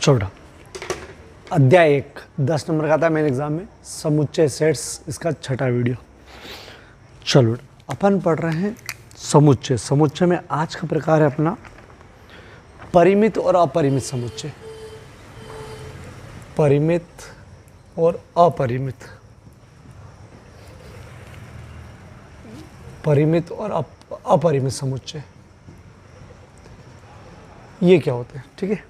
छोटा अध्याय 1 10 नंबर का था मेरे एग्जाम में, समुच्चय सेट्स, इसका छठा वीडियो। चलो अपन पढ़ रहे हैं समुच्चय। समुच्चय में आज का प्रकार है अपना परिमित और अपरिमित समुच्चय। परिमित और अपरिमित, परिमित और अपरिमित समुच्चय, ये क्या होते हैं? ठीक है,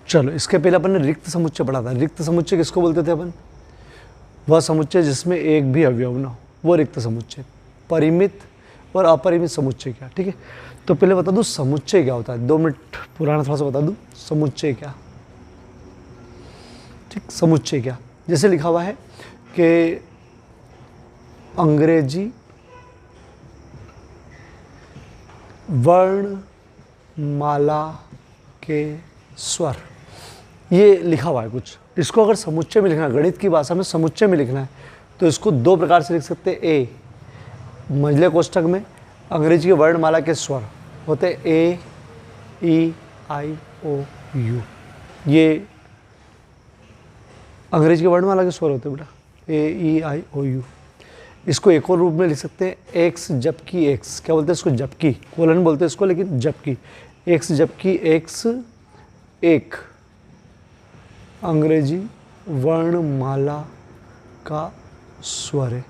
चलो इसके पहले अपन ने रिक्त समुच्चय पढ़ा था। रिक्त समुच्चय किसको बोलते थे अपन? वह समुच्चय जिसमें एक भी अवयव ना हो, वो रिक्त समुच्चय। परिमित और अपरिमित समुच्चय क्या? ठीक है, तो पहले बता दूं समुच्चय क्या होता है। 2 मिनट पुराना थोड़ा सा बता दूं समुच्चय क्या। ठीक, समुच्चय क्या, जैसे लिखा हुआ है कि अंग्रेजी वर्णमाला के स्वर, ये लिखा हुआ है कुछ। इसको अगर समुच्चय में लिखना है, गणित की भाषा में समुच्चय में लिखना है, तो इसको 2 प्रकार से लिख सकते हैं। ए, मंझले कोष्ठक में अंग्रेजी की वर्णमाला के स्वर होते ए, ई, आई, ओ, यू। ये अंग्रेजी की वर्णमाला के स्वर होते हैं बेटा, ए, ई, आई, ओ, यू। इसको एक और रूप में लिख सकते हैं, एक्स जबकि एक्स। क्या बोलते हैं इसको? जबकि, कोलन बोलते हैं इसको, लेकिन जबकि। एक्स जबकि एक्स एक अंग्रेजी वर्णमाला का स्वर है।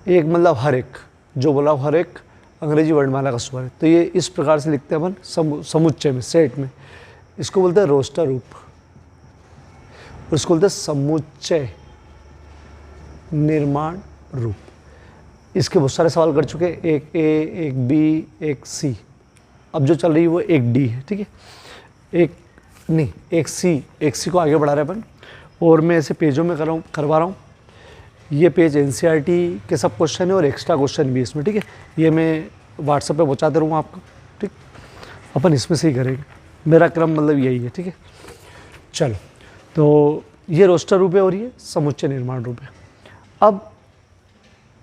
एक मतलब हर एक, जो बोला हर एक अंग्रेजी वर्णमाला का स्वर है। तो ये इस प्रकार से लिखते हैं अपन समुच्चय में, सेट में। इसको बोलते हैं रोस्टर रूप, और इसको बोलते हैं समुच्चय निर्माण रूप। इसके बहुत सारे सवाल कर चुके हैं, एक ए, एक बी, एक सी। अब जो चल रही है वो एक डी है। ठीक है, एक नहीं, एक सी को आगे बढ़ा रहे अपन, और मैं ऐसे पेजों में करवा रहा हूँ। ये पेज एनसीईआरटी के सब क्वेश्चन है और एक्स्ट्रा क्वेश्चन भी इसमें। ठीक है, ये मैं व्हाट्सएप पे पहुँचाते रहूँगा आपको। ठीक, अपन इसमें से ही करेंगे, मेरा क्रम मतलब यही है। ठीक है, चलो, तो ये रोस्टर रूप है और ये समुच्चय निर्माण रूप है। अब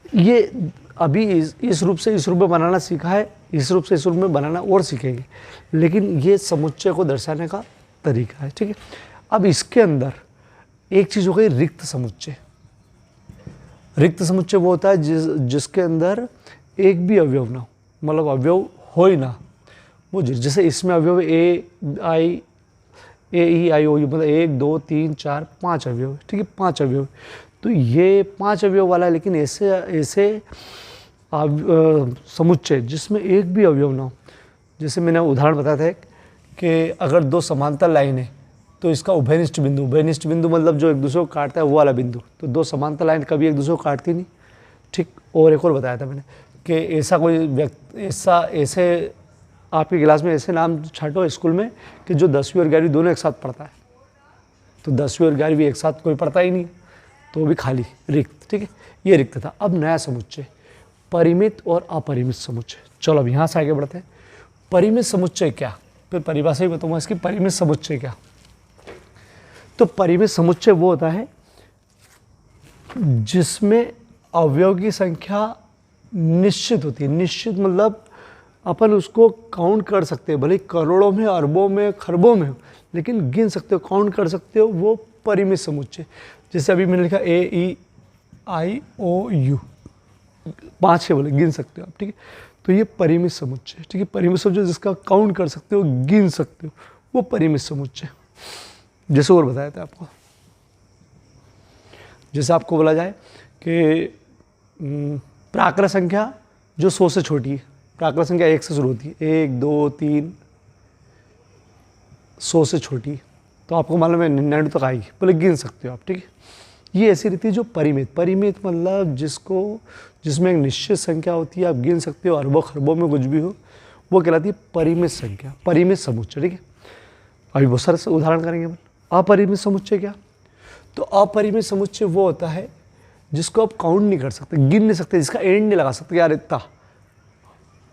ये अभी इस रूप से इस रूप में बनाना सीखा है, इस रूप से इस रूप में बनाना और सीखेंगे, लेकिन ये समुच्चय को दर्शाने का तरीका है। ठीक है, अब इसके अंदर एक चीज़ हो गई रिक्त समुच्चय। रिक्त समुच्चय वो होता है जिसके अंदर एक भी अवयव ना हो, मतलब अवयव हो ही ना वो। जैसे इसमें अवयव ए, आई, ए, ई, आई, ओ, यू, मतलब 1 2 3 4 5 अवयव। ठीक है, 5 अवयव। तो ये 5 अवयव वाला है, लेकिन ऐसे समुच्चय जिसमें एक भी अवयव ना हो। जैसे मैंने उदाहरण बताया था कि अगर 2 समांतर लाइन है तो इसका उभयनिष्ठ बिंदु, उभयनिष्ठ बिंदु मतलब जो एक दूसरे को काटता है वो वाला बिंदु। तो 2 समांतर लाइन कभी एक दूसरे को काटती नहीं। ठीक, और एक और बताया था मैंने कि ऐसा कोई व्यक्ति, ऐसे आपकी क्लास में ऐसे नाम छांटो स्कूल में कि जो 10वीं और 11वीं दोनों एक साथ पढ़ता है। तो 10वीं और 11वीं एक साथ कोई पढ़ता ही नहीं, तो वो भी खाली रिक्त। ठीक है, ये रिक्त था। अब नया समुच्चय, परिमित और अपरिमित समुच्चय। चलो अब यहाँ से आगे बढ़ते हैं। परिमित समुच्चय क्या, फिर परिभाषा ही बताऊँगा इसकी। परिमित समुच्चय क्या? तो परिमित समुच्चय वो होता है जिसमें अवयव की संख्या निश्चित होती है। निश्चित मतलब अपन उसको काउंट कर सकते हैं, भले करोड़ों में, अरबों में, खरबों में हो, लेकिन गिन सकते हो, काउंट कर सकते हो, वो परिमित समुच्चय। जैसे अभी मैंने लिखा ए, ई, आई, ओ, यू, 5 है बोले, गिन सकते हो आप। ठीक है, तो ये परिमित समुच्चय। ठीक है, परिमित समुच्चय जिसका काउंट कर सकते हो, गिन सकते हो, वो परिमित समुच्चय। जैसे और बताया था आपको, जैसे आपको बोला जाए कि प्राकृत संख्या जो 100 से छोटी है, प्राकृत संख्या 1 से शुरू होती है, 1 2 3, 100 से छोटी है, तो आपको मालूम है 99 तक आएगी, बोले गिन सकते हो आप। ठीक है, ये ऐसी रीति जो परिमित, परिमित मतलब जिसमें एक निश्चित संख्या होती है, आप गिन सकते हो, अरबों खरबों में कुछ भी हो, वो कहलाती है परिमित संख्या, परिमित समुच्चय। ठीक है, अभी बहुत सारे उदाहरण करेंगे अपन। अपरिमित समुच्चय क्या? तो अपरिमित समुच्चय वो होता है जिसको आप काउंट नहीं कर सकते, गिन नहीं सकते, जिसका एंड नहीं लगा सकते यार इतना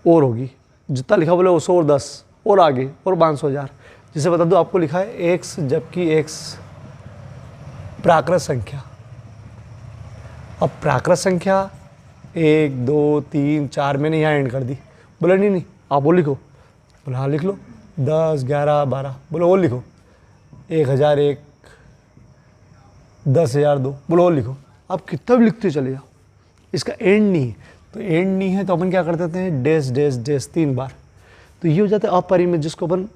और होगी, जितना लिखा बोले 100 और 10 और आगे और 500 1000। जैसे बता दो, आपको लिखा है एक्स जबकि एक्स प्राकृत संख्या। अब प्राकृत संख्या 1 2 3 4 मैंने यहाँ एंड कर दी, बोले नहीं आप वो लिखो, बोले हाँ लिख लो, 10 11 12, बोले वो लिखो, 1001, 10,002, बोलो और लिखो। आप कितना भी लिखते चले जाओ, इसका एंड नहीं है। तो एंड नहीं है तो अपन क्या कर देते हैं, डैश डैश डैश 3 बार। तो ये हो जाता है अपरिमित, जिसको अपन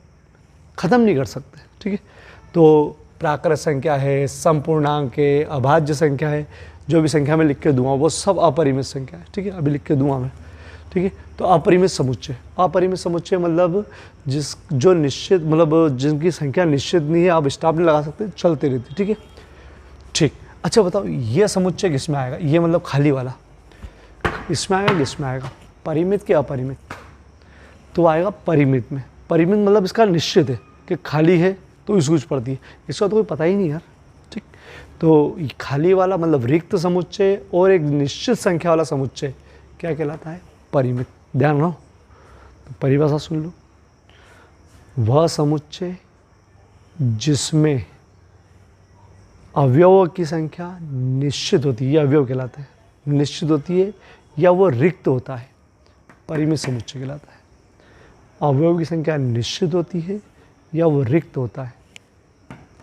ख़त्म नहीं कर सकते। ठीक है, तो प्राकृत संख्या है, संपूर्णांक है, अभाज्य संख्या है, जो भी संख्या में लिख के दूंगा वो सब अपरिमित संख्या है। ठीक है, अभी लिख के दूंगा मैं। ठीक है, तो अपरिमित समुच्चय, अपरिमित समुच्चय मतलब जो निश्चित, मतलब जिनकी संख्या निश्चित नहीं है, आप स्टॉप नहीं लगा सकते, चलते रहते। ठीक है, ठीक। अच्छा बताओ, ये समुच्चय किस में आएगा? ये मतलब खाली वाला इसमें आएगा, किसमें आएगा? परिमित के अपरिमित? तो आएगा परिमित में। परिमित मतलब इसका निश्चित है कि खाली है तो इसको कुछ पड़ती है, इसका तो कोई पता ही नहीं यार। ठीक, तो खाली वाला मतलब रिक्त समुच्चय और एक निश्चित संख्या वाला समुच्चय क्या कहलाता है? परिमित। ध्यान रहो, तो परिभाषा सुन लो। वह समुच्चय जिसमें अवयवों की संख्या निश्चित होती है, ये अवयव कहलाता है, निश्चित होती है, या वो रिक्त होता है, परिमित समुच्चय कहलाता है। अवयव की संख्या निश्चित होती है या वो रिक्त होता है,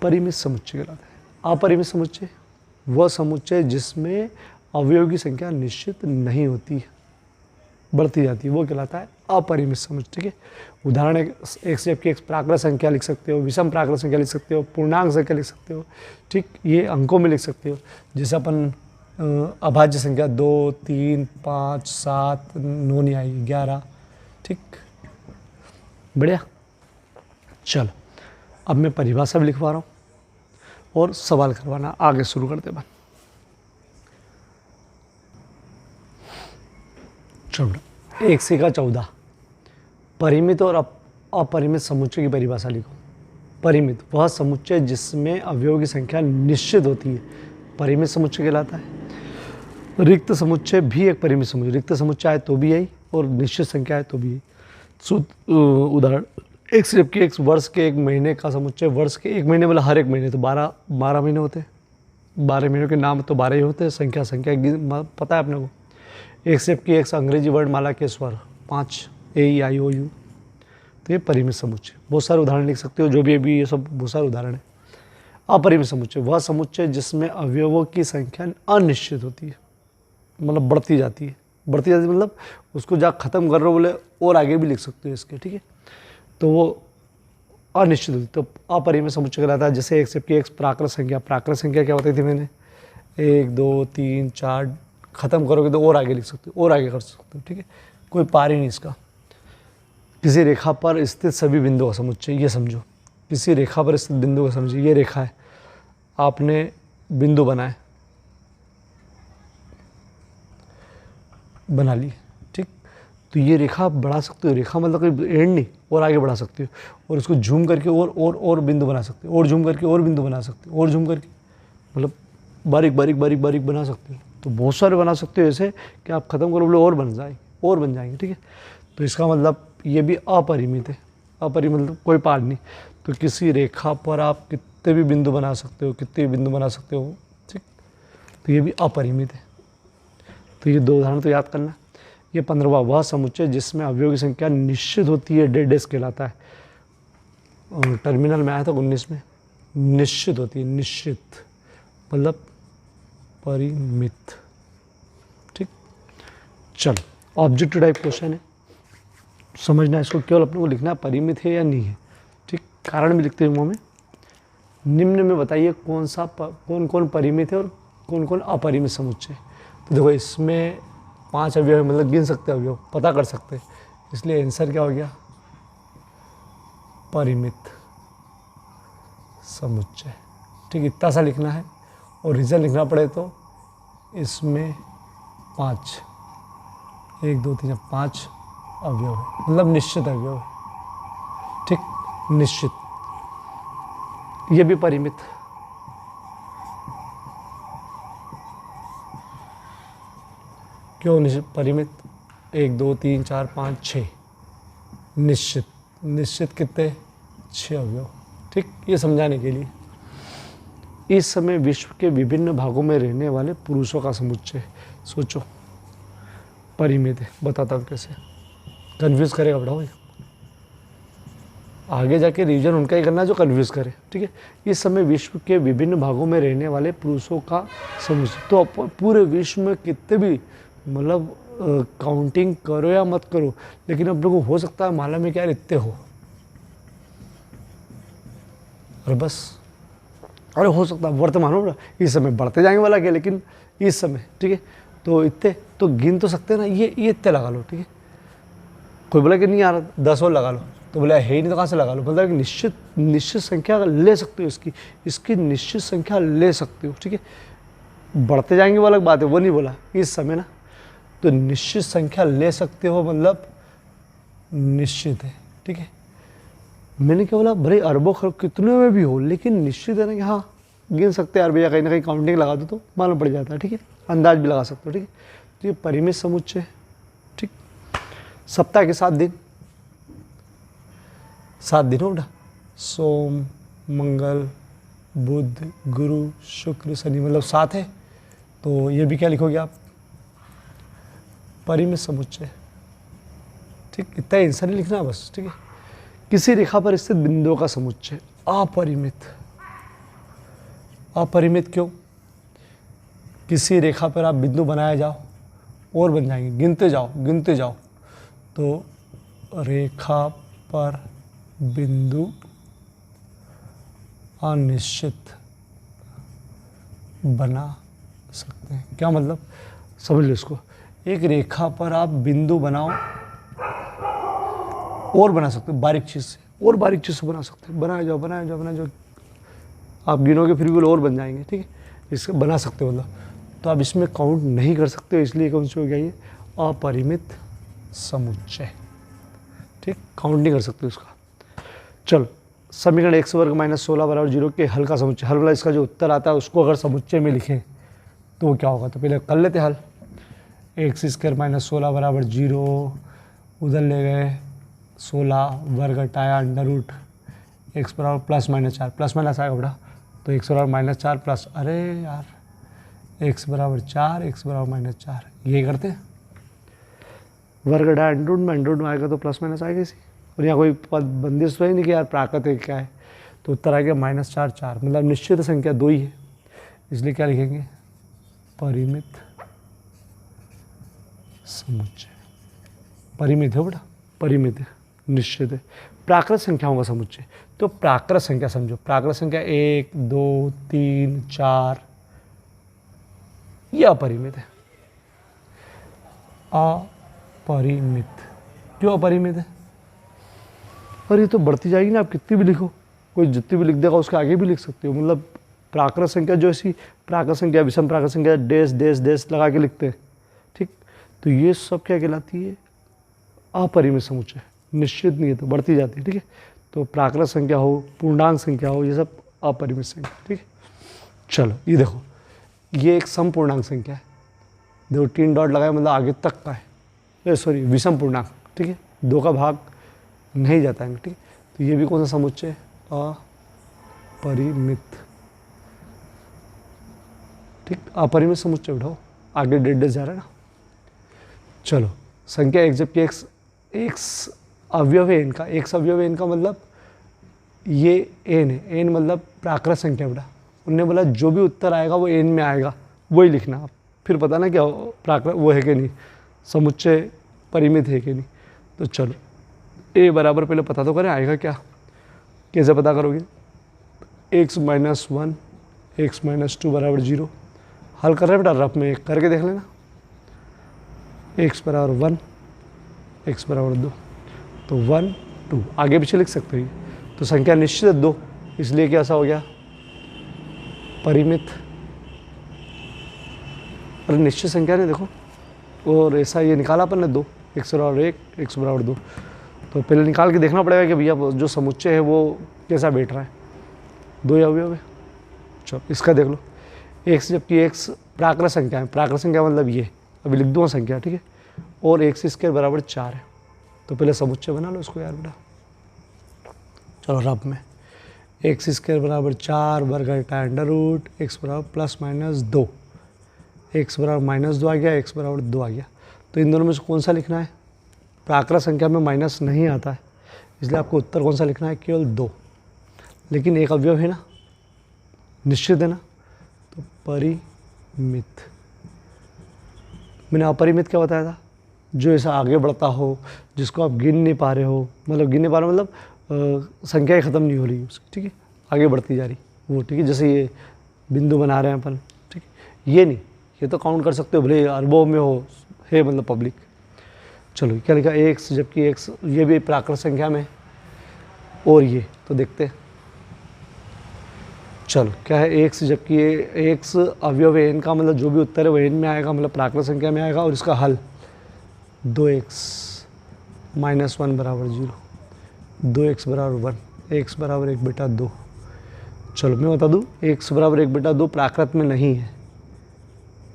परिमित समुच्चय कहलाता है। अपरिमित समुच्चय वह समुच्चय जिसमें अवयव की संख्या निश्चित नहीं होती है, बढ़ती जाती है, वो कहलाता है अपरिमित समुच्चय। ठीक है, उदाहरण एक से जबकि एक प्राकृत संख्या लिख सकते हो, विषम प्राकृत संख्या लिख सकते हो, पूर्णांक संख्या लिख सकते हो। ठीक, ये अंकों में लिख सकते हो। जैसे अपन अभाज्य संख्या 2, 3, 5, 7, 9 नहीं आएगी, 11। ठीक, बढ़िया। चलो, अब मैं परिभाषा भी लिखवा रहा हूँ और सवाल करवाना, आगे शुरू करते बन। चलो, 1 से 14 परिमित और अपरिमित समुच्चय की परिभाषा लिखो। परिमित वह समुच्चय जिसमें अवयवों की संख्या निश्चित होती है, परिमित समुच्चय कहलाता है। रिक्त समुच्चय भी एक परिमित समुच्चय, रिक्त समुच्चय है तो भी यही, और निश्चित संख्या है तो भी यही। उदाहरण, एक से जबकि एक वर्ष के एक महीने का समुच्चय, वर्ष के एक महीने मतलब हर एक महीने, तो 12 महीने होते हैं। 12 महीनों के नाम तो 12 ही होते हैं। संख्या पता है अपने को। एक से जबकि एक अंग्रेजी वर्णमाला के स्वर 5, AEIOU, तो ये परिमित समुच्चय। बहुत सारे उदाहरण लिख सकते हो, जो भी अभी ये सब बहुत सारे उदाहरण है। अपरिमित समुच्चय वह समुच्चय जिसमें अवयवों की संख्या अनिश्चित होती है, मतलब बढ़ती जाती है। बढ़ती जाती मतलब उसको जहाँ ख़त्म कर रहे हो बोले और आगे भी लिख सकते हो इसके। ठीक है, तो वो अनिश्चित होती, तो अपरिमित समुच्चय कहलाता है। जैसे एक से एक प्राकृत संख्या, प्राकृत संख्या क्या बताई थी मैंने? 1, 2, 3, 4, ख़त्म करोगे तो और आगे लिख सकते हो, और आगे कर सकते हो। ठीक है, कोई पार ही नहीं इसका। किसी रेखा पर स्थित सभी बिंदुओं का समुच्चय, ये समझो। किसी रेखा पर स्थित बिंदु का समझिए, ये रेखा है, आपने बिंदु बनाए, बना लिए। ठीक, तो ये रेखा आप बढ़ा सकते हो। रेखा मतलब कोई एंड नहीं, और आगे बढ़ा सकते हो, और उसको झूम करके और बिंदु बना सकते हो, और झूम करके और बिंदु बना सकते हो, और झूम करके मतलब बारीक बारीक बारीक बारीक बना सकते हो। तो बहुत सारे बना सकते हो ऐसे कि आप ख़त्म करो बोले और बन जाएंगे। ठीक है, तो इसका मतलब ये भी अपरिमित है। अपरिमित मतलब कोई पार नहीं। तो किसी रेखा पर आप कितने भी बिंदु बना सकते हो, कितने भी बिंदु बना सकते हो। ठीक, तो ये भी अपरिमित है। तो ये 2 उदाहरण तो याद करना। ये 15वां वह समुच्चय जिसमें अवयवों की संख्या निश्चित होती है, डेस कहलाता है। और टर्मिनल में आया था 19 में, निश्चित होती है, निश्चित मतलब परिमित। ठीक, चलो, ऑब्जेक्टिव टाइप क्वेश्चन है, समझना है इसको, केवल अपने को लिखना है परिमित है या नहीं है। ठीक, कारण भी लिखते हैं में। निम्न में बताइए कौन कौन परिमित है और कौन कौन अपरिमित समुच्चय। तो देखो, इसमें 5 अवयव है, मतलब गिन सकते हैं अवयव, पता कर सकते हैं, इसलिए आंसर क्या हो गया? परिमित समुच्चय। ठीक, इतना सा लिखना है, और रीज़न लिखना पड़े तो इसमें 5, 1, 2, 3, 5 अवयव है, मतलब निश्चित अवयव है। ठीक, निश्चित, ये भी परिमित। क्यों निश्चित? परिमित 1, 2, 3, 4, 5, 6 निश्चित। निश्चित कितने? 6 अवयव। ठीक, ये समझाने के लिए। इस समय विश्व के विभिन्न भागों में रहने वाले पुरुषों का समुच्चय, सोचो, परिमित है। बताता हूँ कैसे, कन्फ्यूज करेगा बड़ा भाई। आगे जाके रीजन उनका ही करना जो कन्फ्यूज़ करे, ठीक है। इस समय विश्व के विभिन्न भागों में रहने वाले पुरुषों का समूह। तो पूरे विश्व में कितने भी मतलब काउंटिंग करो या मत करो, लेकिन अब लोगों को हो सकता है माला में क्या इतने हो, और बस, अरे हो सकता है वर्तमान हो, इस समय बढ़ते जाएंगे वाला क्या, लेकिन इस समय, ठीक है। तो इतने तो गिन तो सकते हैं ना, ये इतने लगा लो, ठीक है। कोई बोला कि नहीं यार 10 और लगा लो, तो बोला है ही नहीं तो कहाँ से लगा लो। मतलब निश्चित संख्या ले सकते हो, इसकी निश्चित संख्या ले सकते हो, ठीक है। बढ़ते जाएंगे वो अलग बात है, वो नहीं बोला इस समय ना, तो निश्चित संख्या ले सकते हो मतलब निश्चित है, ठीक है। मैंने क्या बोला, भले अरबों खरब कितने में भी हो, लेकिन निश्चित है ना कि हाँ गिन सकते हैं यार भैया, कहीं ना कहीं काउंटिंग लगा दो तो मालूम पड़ जाता है, ठीक है। अंदाज भी लगा सकते हो, ठीक है। तो ये परिमित समुच्चय, ठीक। सप्ताह के 7 दिन, 7 दिन हो बेटा, सोम मंगल बुध गुरु शुक्र शनि, मतलब 7 है। तो ये भी क्या लिखोगे आप, परिमित समुच्चय, ठीक। इतना आंसर नहीं लिखना बस, ठीक है। किसी रेखा पर स्थित बिंदुओं का समुच्चय अपरिमित। अपरिमित क्यों, किसी रेखा पर आप बिंदु बनाए जाओ और बन जाएंगे, गिनते जाओ। तो रेखा पर बिंदु अनिश्चित बना सकते हैं। क्या मतलब, समझ लो इसको, एक रेखा पर आप बिंदु बनाओ और बना सकते हो, बारीक चीज़ से, और बारीक चीज़ से बना सकते हो, बनाए जाओ, आप गिनोगे फिर भी और बन जाएंगे, ठीक है। इससे बना सकते हो मतलब, तो आप इसमें काउंट नहीं कर सकते हो, इसलिए कौन सी हो गया ये, अपरिमित समुच्चय, ठीक। काउंट नहीं कर सकते उसका। चलो, समीकरण x वर्ग माइनस 16 बराबर 0 के हल का समुच्चय। हल वाला इसका जो उत्तर आता है उसको अगर समुच्चय में लिखें तो वो क्या होगा, तो पहले कर लेते हल। एक्स स्क्वायर माइनस 16 बराबर 0, उधर ले गए 16 वर्ग हटाया अंडर रूट एक्स बराबर प्लस माइनस 4, प्लस माइनस आएगा बेटा, तो एक्स बराबर माइनस 4 प्लस, अरे यार एक्स बराबर 4, एक्स बराबर माइनस 4, ये करते हैं वर्ग हटाया अंडर रूट में आएगा तो प्लस माइनस आएगा इसी, और यहाँ कोई बंदिश तो है नहीं कि यार प्राकृतिक क्या है, तो उत्तर आ गया -4 4, मतलब निश्चित संख्या 2 ही है, इसलिए क्या लिखेंगे, परिमित समुच्चय। परिमित है बेटा, परिमित है, निश्चित है, प्राकृत संख्याओं का समुच्चय। तो प्राकृत संख्या समझो, प्राकृत संख्या 1 2 3 4 यह अपरिमित है। अपरिमित क्यों अपरिमित है, और ये तो बढ़ती जाएगी ना, आप कितनी भी लिखो, कोई जितनी भी लिख देगा उसके आगे भी लिख सकते हो। मतलब प्राकृत संख्या जो ऐसी प्राकृत संख्या, विषम प्राकृत संख्या डैश डैश डैश लगा के लिखते हैं, ठीक। तो ये सब क्या कहलाती है, अपरिमित समुच्चय, निश्चित नहीं है तो बढ़ती जाती है, ठीक है। तो प्राकृत संख्या हो, पूर्णांक संख्या हो, ये सब अपरिमित संख्या, ठीक है। चलो ये देखो, ये एक सम पूर्णांक संख्या है, देखो 3 डॉट लगाए मतलब आगे तक का है, सॉरी विषम पूर्णांक, ठीक है, 2 का भाग नहीं जाता है, ठीक है। तो ये भी कौन सा समुच्चय है, अपरिमित, ठीक, अपरिमित समुच्चय उठाओ, आगे डेढ़ जा रहा है ना। चलो संख्या एक, जबकि एक्स अवयव है इनका, एक्स अवयव है इनका, मतलब ये एन है, एन मतलब प्राकृत संख्या बेटा, उनने बोला जो भी उत्तर आएगा वो एन में आएगा, वही लिखना आप, फिर पता ना क्या प्राकृत वो है कि नहीं, समुच्चय परिमित है कि नहीं। तो चलो ए बराबर पहले पता तो करें आएगा क्या, कैसे पता करोगे, x माइनस 1 x माइनस 2 बराबर 0, हल कर रहे हैं बेटा, रफ में करके देख लेना, x बराबर 1 x बराबर 2, तो 1 2 आगे पीछे लिख सकते हैं, तो संख्या निश्चित है 2, इसलिए क्या ऐसा हो गया, परिमित। अरे निश्चित संख्या ने देखो, और ऐसा ये निकाला अपन ने 2, x बराबर 1 x बराबर 2, तो पहले निकाल के देखना पड़ेगा कि भैया जो समुच्चय है वो कैसा बैठ रहा है, 2 अवयव है। चलो इसका देख लो, x जबकि x प्राकृत संख्या है, प्राकृत संख्या मतलब ये अभी लिख दूँगा संख्या, ठीक है, और एक्स स्क्वायर बराबर 4 है, तो पहले समुच्चय बना लो इसको यार बेटा। चलो रब में एक्स स्क्वायर बराबर 4 वर्ग हटाया अंडर रूट एक्स बराबर प्लस माइनस 2, एक्स बराबर माइनस 2 आ गया, एक्स बराबर 2 आ गया। तो इन दोनों में से कौन सा लिखना है, प्राकृत संख्या में माइनस नहीं आता है, इसलिए आपको उत्तर कौन सा लिखना है, केवल 2। लेकिन एक अवयव है ना, निश्चित है ना, तो परिमित। मैंने अपरिमित क्या बताया था, जो ऐसा आगे बढ़ता हो, जिसको आप गिन नहीं पा रहे हो, मतलब गिन नहीं पा रहे हो मतलब संख्याएं ख़त्म नहीं हो रही उसकी, ठीक है, आगे बढ़ती जा रही वो, ठीक है। जैसे ये बिंदु बना रहे हैं अपन, ठीक है, ये नहीं, ये तो काउंट कर सकते हो भले अरबों में हो, है मतलब पब्लिक। चलो क्या लिखा, एक्स, जबकि एक्स ये भी प्राकृत संख्या में, और ये तो देखते हैं। चलो क्या है, एक्स, जबकि ये एक्स अवयव है एन का, मतलब जो भी उत्तर है वो एन में आएगा, मतलब प्राकृत संख्या में आएगा। और इसका हल 2x - 1 बराबर 0, 2x बराबर 1, x बराबर 1/2। चलो मैं बता दूँ, x बराबर 1/2 प्राकृत में नहीं है,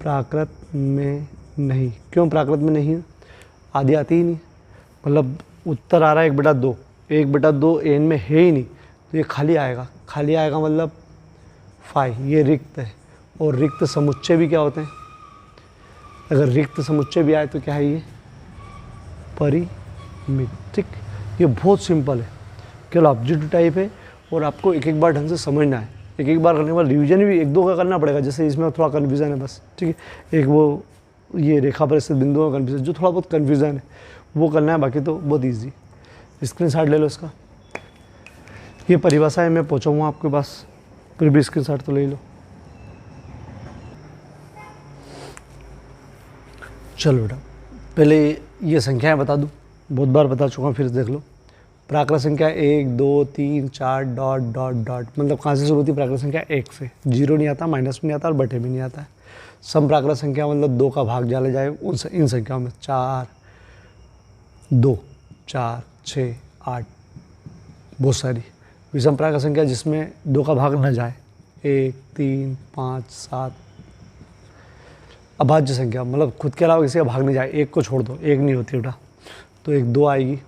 प्राकृत में नहीं। क्यों प्राकृत में नहीं है, आधी आती ही नहीं, मतलब उत्तर आ रहा है 1/2, 1/2 एन में है ही नहीं, तो ये खाली आएगा, खाली आएगा मतलब फाई, ये रिक्त है। और रिक्त समुच्चय भी क्या होते हैं, अगर रिक्त समुच्चय भी आए तो क्या है, ये परिमित, ठीक। ये बहुत सिंपल है, केवल ऑब्जेक्टिव टाइप है, और आपको एक एक बार ढंग से समझना है, एक एक बार करने के बाद रिविजन भी 1-2 का करना पड़ेगा। जैसे इसमें थोड़ा कन्फ्यूज़न है बस, ठीक है, एक वो ये रेखा पर स्थित बिंदुओं का कन्फ्यूज़न, जो थोड़ा बहुत कन्फ्यूज़न है वो करना है, बाकी तो बहुत ईजी। स्क्रीनशॉट ले लो इसका, ये परिभाषा है, मैं पहुँचाऊँगा आपके पास, फिर भी स्क्रीनशॉट तो ले लो। चलो बेटा, पहले ये संख्याएं बता दूँ, बहुत बार बता चुका हूँ, फिर देख लो। प्राकृत संख्या 1 2 3 4 डॉट डॉट डॉट, मतलब कहाँ से शुरू होती है, प्राकृत संख्या 1 से, 0 नहीं आता, माइनस में नहीं आता और बटे में नहीं आता है। सम प्राकृत संख्या मतलब 2 का भाग डाला जाए इन संख्याओं में, 4 2 4 6 8, बहुत सारी। विषम प्राकृत संख्या जिसमें 2 का भाग न जाए, 1 3 5 7। अभाज्य संख्या मतलब खुद के अलावा किसी का भाग नहीं जाए, 1 को छोड़ दो, 1 नहीं होती बेटा, तो 1 2 आएगी,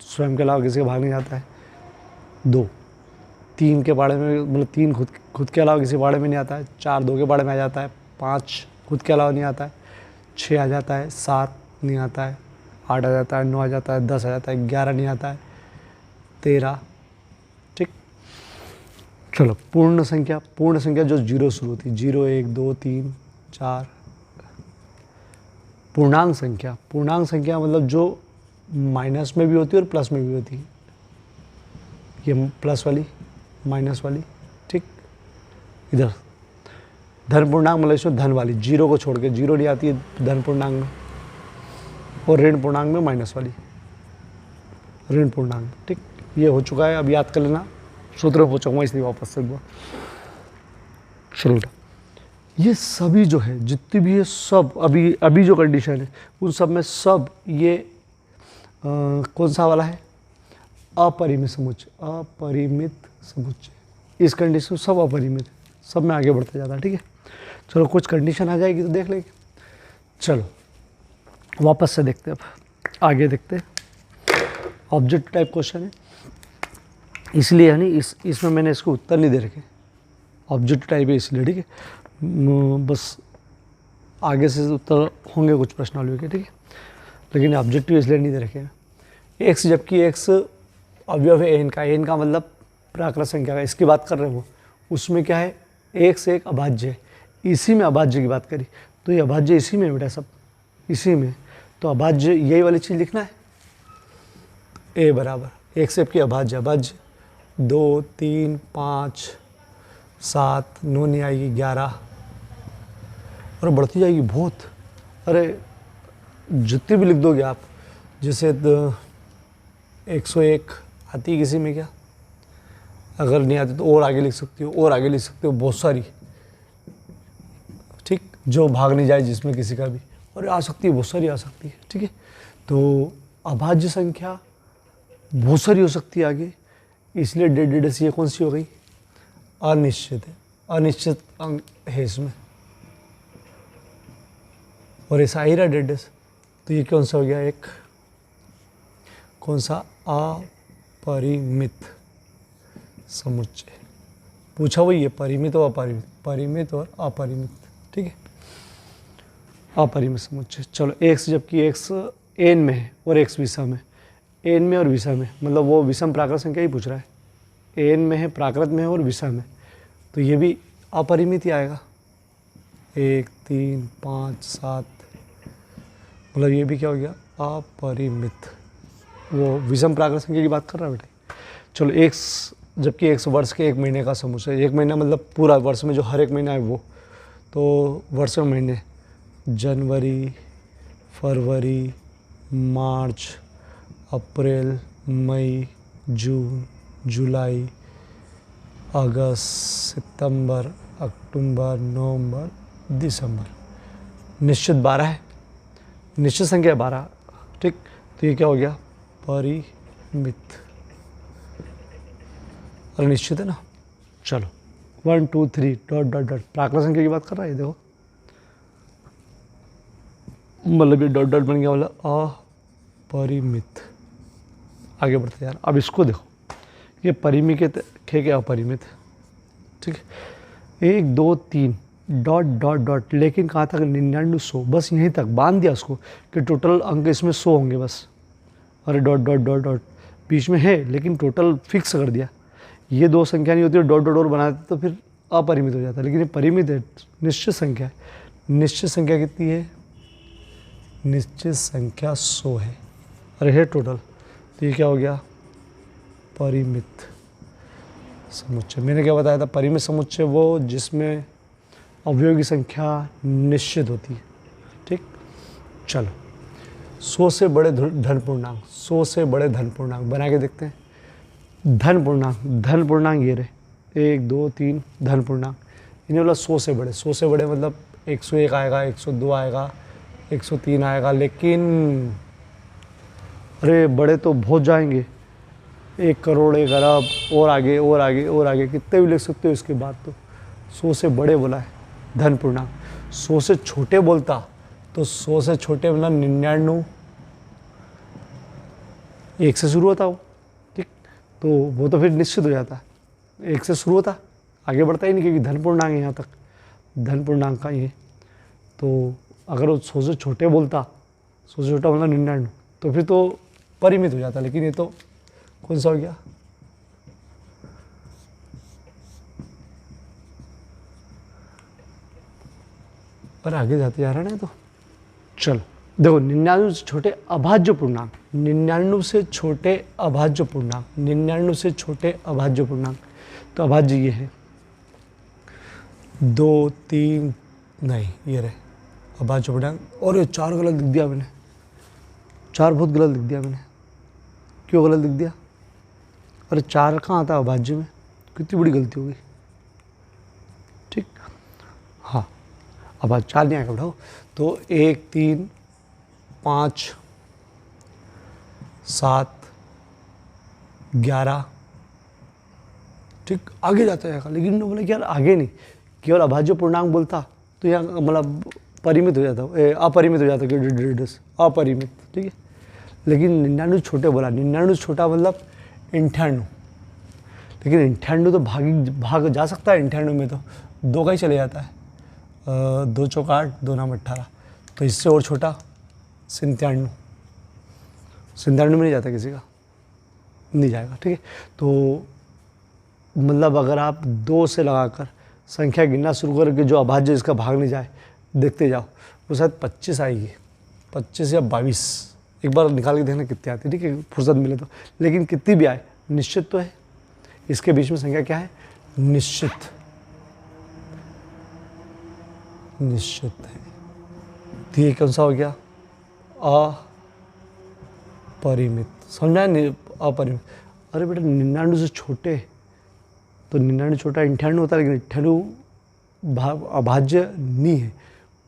स्वयं के अलावा किसी का भाग नहीं जाता है, 2 3 के बारे में, मतलब 3 खुद के अलावा किसी बारे में नहीं आता है, 4 2 के बारे में आ जाता है, 5 खुद के अलावा नहीं आता है, 6 आ जाता है, 7 नहीं आता है, 8 आ जाता है, 9 आ जाता है, 10 आ जाता है, 11 नहीं आता है, 13, ठीक। चलो पूर्ण संख्या जो 0 शुरू होती है, 0 1 2 3 4। पूर्णांक संख्या मतलब जो माइनस में भी होती है और प्लस में भी होती है, ये प्लस वाली माइनस वाली, ठीक। इधर धन पूर्णांक मतलब इसमें धन वाली, 0 को छोड़ के, 0 नहीं आती है धन पूर्णांक में, और ऋण पूर्णांक में माइनस वाली, ऋण पूर्णांक, ठीक। ये हो चुका है, अब याद कर लेना, सूत्र में पहुँचाऊँगा इसलिए वापस से एक बार। चलो ये सभी जो है, जितनी भी है सब, अभी जो कंडीशन है उन सब में सब ये कौन सा वाला है, अपरिमित समुच्चय। इस कंडीशन सब अपरिमित है, सब में आगे बढ़ते जाता है, ठीक है। चलो कुछ कंडीशन आ जाएगी तो देख लेंगे। चलो वापस से देखते हैं, अब आगे देखते हैं। ऑब्जेक्ट टाइप क्वेश्चन है, इसलिए है नहीं, इसमें मैंने इसको उत्तर नहीं दे रखे, ऑब्जेक्ट टाइप है इसलिए, ठीक है। बस आगे से उत्तर होंगे कुछ प्रश्नावली के, ठीक है, लेकिन ऑब्जेक्टिव इसलिए नहीं दे रखे हैं। एक्स, जबकि एक्स अवयव है एन का मतलब प्राकृत संख्या का, इसकी बात कर रहे हो, उसमें क्या है, एक्स एक अभाज्य है, इसी में अभाज्य की बात करी, तो ये अभाज्य इसी में बेटा, सब इसी में, तो अभाज्य यही वाली चीज़ लिखना है, ए बराबर एक्स की अभाज्य 2 3 5 7 9 नहीं आएगी, 11, और बढ़ती जाएगी बहुत। अरे जितनी भी लिख दोगे आप, जैसे 101 आती है किसी में क्या, अगर नहीं आती तो और आगे लिख सकती हो, और आगे लिख सकते हो, बहुत सारी, ठीक, जो भाग नहीं जाए जिसमें किसी का भी, और आ सकती है, बहुत सारी आ सकती है, ठीक है। तो अभाज्य संख्या बहुत सारी हो सकती है आगे, इसलिए डेड ये कौन सी हो गई, अनिश्चित है, अनिश्चित अंक है इसमें, और ऐसा ही रहा डेड, तो ये कौन सा हो गया, एक कौन सा, अपरिमित समुच्चय। पूछा वही है, परिमित और अपरिमित, परिमित और अपरिमित, ठीक है, अपरिमित समुच्चय। चलो एक्स, जबकि एक्स एन में है और एक्स विषम है, एन में और विषम में, मतलब वो विषम प्राकृत संख्या ही पूछ रहा है, एन में है, प्राकृत में है और विषम में, तो ये भी अपरिमित ही आएगा। 1 3 5 7, मतलब ये भी क्या हो गया, अपरिमित। वो विषम प्राकृत संख्या की बात कर रहा है बेटा। चलो एक, जबकि 100 वर्ष के 1 महीने का समूह है, 1 महीना मतलब पूरा वर्ष में जो हर एक महीना है वो, तो वर्ष में महीने जनवरी, फरवरी, मार्च, अप्रैल, मई, जून, जुलाई, अगस्त, सितंबर, अक्टूबर, नवंबर, दिसंबर। निश्चित 12 है, निश्चित संख्या 12, ठीक। तो ये क्या हो गया, परिमित। अरे निश्चित है ना। चलो 1 2 3 डॉट डॉट डॉट, प्राकृत संख्या की बात कर रहा है, देखो मतलब ये डॉट डॉट बन गया, मतलब अपरिमित। आगे बढ़ते यार, अब इसको देखो, ये परिमित है क्या, अपरिमित, ठीक है। 1 2 3 डॉट डॉट डॉट, लेकिन कहाँ तक, 99 100, बस यहीं तक बांध दिया उसको कि टोटल अंक इसमें 100 होंगे बस। अरे डॉट डॉट डॉट डॉट बीच में है, लेकिन टोटल फिक्स कर दिया। ये दो संख्या नहीं होती, डॉट डॉट और बना देते तो फिर अपरिमित हो जाता है, लेकिन ये परिमित है, निश्चित संख्या है। निश्चित संख्या कितनी है, निश्चित संख्या 100 है। अरे है टोटल, तो ये क्या हो गया, परिमित समुच्चय। मैंने क्या बताया था, परिमित समुच्चय वो जिसमें अवयव की संख्या निश्चित होती है, ठीक। चलो 100 से बड़े धन पूर्णांक, 100 से बड़े धन पूर्णांक बना के देखते हैं। धन पूर्णांक, धन पूर्णांक ये रहे 1 2 3 धन पूर्णांक, इन्हें बोला 100 से बड़े। 100 से बड़े मतलब 101 आएगा, 102 आएगा, 103 आएगा, लेकिन अरे बड़े तो बहुत जाएंगे, 1 करोड़, 1 अरब, और आगे और आगे और आगे, कितने भी लिख सकते हो इसके बाद। तो 100 से बड़े बोला है धन पूर्णांक। 100 से छोटे बोलता तो 100 से छोटे मतलब 99, 1 से शुरू होता वो, ठीक। तो वो तो फिर निश्चित हो जाता, 1 से शुरू होता, आगे बढ़ता ही नहीं, क्योंकि धन पूर्णांक है यहाँ तक, धन पूर्णांक का ये। तो अगर वो 100 से छोटे बोलता, 100 से छोटा मतलब 99, तो फिर तो परिमित हो जाता, लेकिन ये तो कौन सा हो गया, पर आगे जाते जा रहा है ना। तो चलो देखो, 99 से छोटे अभाज्य पूर्णांक, 99 से छोटे अभाज्य पूर्णांक, 99 से छोटे अभाज्य पूर्णांक, तो अभाज्य ये है 2 3, नहीं ये रहे अभाज्य पूर्णांक। और ये 4 गलत लिख दिया मैंने, 4 बहुत गलत लिख दिया मैंने। क्यों गलत लिख दिया, अरे 4 कहाँ आता है अभाज्य में, कितनी बड़ी गलती होगी, ठीक। हाँ अब 4 नहीं आएगा बढ़ाओ, तो 1 3 5 7 11, ठीक। आगे जाता जाएगा, लेकिन बोला कि यार आगे नहीं, केवल अभाज्य पूर्णांक बोलता तो यहाँ मतलब परिमित हो जाता, अपरिमित हो जाता, अपरिमित, ठीक है। लेकिन 99 छोटे बोला, 99 छोटा मतलब 98, लेकिन 98 तो भाग जा सकता है, 98 में तो 2 का ही चले जाता है, 2 चौका 8, 2 नाम 18, तो इससे और छोटा 97, 97 में नहीं जाता किसी का, नहीं जाएगा, ठीक है। तो मतलब अगर आप 2 से लगाकर संख्या गिनना शुरू करके जो अभाज्य इसका भाग नहीं जाए, देखते जाओ, वो शायद 25 आएगी, 25 या 22, एक बार निकाल के देखना कितनी आती है, ठीक है, फुर्सत मिले तो। लेकिन कितनी भी आए निश्चित तो है, इसके बीच में संख्या क्या है, निश्चित, निश्चित है। तो ये कौन सा हो गया, अपरिमित, समझा, अपरिमित। अरे बेटा 99 से छोटे, तो 99 छोटा 98 होता है, लेकिन 98 अभाज्य नहीं है,